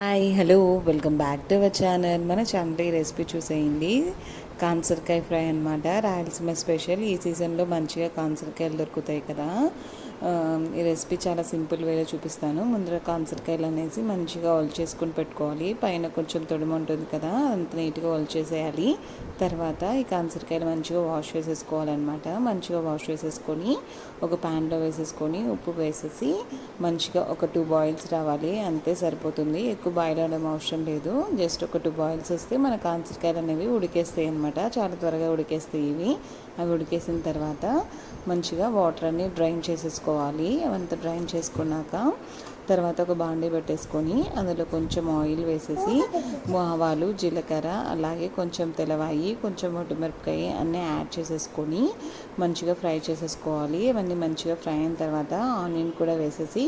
Hi hello welcome back to our channel. మన channel ఈ recipe చూసేయండి. కాన్సరకాయ ఫ్రై అనమాట. రాయలసీమ స్పెషల్. ఈ సీజన్లో మంచిగా కాన్సరకాయలు దొరుకుతాయి కదా. ఈ రెసిపీ చాలా సింపుల్ వేలో చూపిస్తాను. ముందర కాన్సరకాయలు అనేసి మంచిగా చేసుకొని పెట్టుకోవాలి. పైన కొంచెం తొడిమ ఉంటుంది కదా, అంత నీట్గా చేసేయాలి. తర్వాత ఈ కాన్సరకాయలు మంచిగా వాష్ చేసేసుకోవాలన్నమాట. మంచిగా వాష్ చేసేసుకొని ఒక ప్యాన్లో వేసేసుకొని ఉప్పు వేసేసి మంచిగా ఒక 2 బాయిల్స్ రావాలి, అంతే సరిపోతుంది. ఎక్కువ బాయిల్ అవ్వడం అవసరం లేదు. జస్ట్ ఒక 2 బాయిల్స్ వస్తే మన కాన్సరకాయలు అనేవి ఉడికేస్తాయి అనమాట. చాలా త్వరగా ఉడికేస్తాయి ఇవి. అవి ఉడికేసిన తర్వాత మంచిగా వాటర్ అన్ని డ్రైన్ చేసేసుకోవాలి. అవంతా డ్రైన్ చేసుకున్నాక తర్వాత ఒక బాండీ పెట్టేసుకొని అందులో కొంచెం ఆయిల్ వేసేసి ఆవాలు, జీలకర్ర, అలాగే కొంచెం తెల్లవాయి, కొంచెం మిరపకాయ అన్నీ యాడ్ చేసేసుకొని మంచిగా ఫ్రై చేసేసుకోవాలి. ఇవన్నీ మంచిగా ఫ్రై అయిన తర్వాత ఆనియన్ కూడా వేసేసి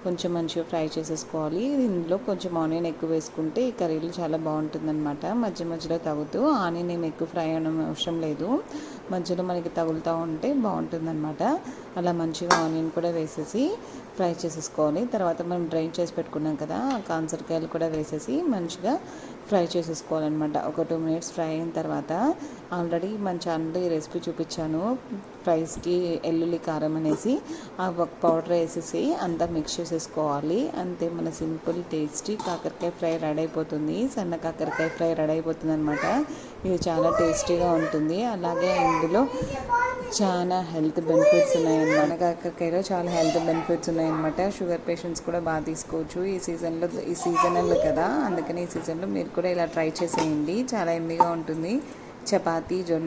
కొంచెం మంచిగా ఫ్రై చేసేసుకోవాలి. ఇందులో కొంచెం ఆనియన్ ఎక్కువ వేసుకుంటే ఈ కర్రీలు చాలా బాగుంటుందన్నమాట. మధ్య మధ్యలో తగులుతూ ఆనియన్ ఏమి ఎక్కువ ఫ్రై అవ్వడం అవసరం లేదు, మధ్యలో మనకి తగులుతూ ఉంటే బాగుంటుందన్నమాట. అలా మంచిగా ఆనియన్ కూడా వేసేసి ఫ్రై చేసేసుకోవాలి. తర్వాత మనం డ్రైన్ చేసి పెట్టుకున్నాం కదా, ఆ కాన్సరకాయలు కూడా వేసేసి మంచిగా ఫ్రై చేసేసుకోవాలన్నమాట. ఒక 2 మినిట్స్ ఫ్రై అయిన తర్వాత ఆల్రెడీ మన ఛానల్లో ఈ రెసిపీ చూపించాను. ఫ్రైస్కి ఎల్లుల్లి కారం అనేసి ఆ పౌడర్ వేసేసి అంతా మిక్స్ చేసేసుకోవాలి. అంతే, మన సింపుల్ టేస్టీ కాకరకాయ ఫ్రై రెడీ అయిపోతుంది. సన్న కాకరకాయ ఫ్రై రెడీ అయిపోతుంది అనమాట. ఇది చాలా టేస్టీగా ఉంటుంది. అలాగే ఇందులో చాలా హెల్త్ బెనిఫిట్స్ ఉన్నాయన్నమాట. కాకరకాయలో చాలా హెల్త్ బెనిఫిట్స్ ఉన్నాయన్నమాట. షుగర్ పేషెంట్స్ కూడా బాగా తీసుకోవచ్చు ఈ సీజనల్ కదా, అందుకని ఈ సీజన్లో మీరు కూడా ఇలా ట్రై చేసేయండి. చాలా ఎమ్మీగా ఉంటుంది. చపాతీ, జొన్న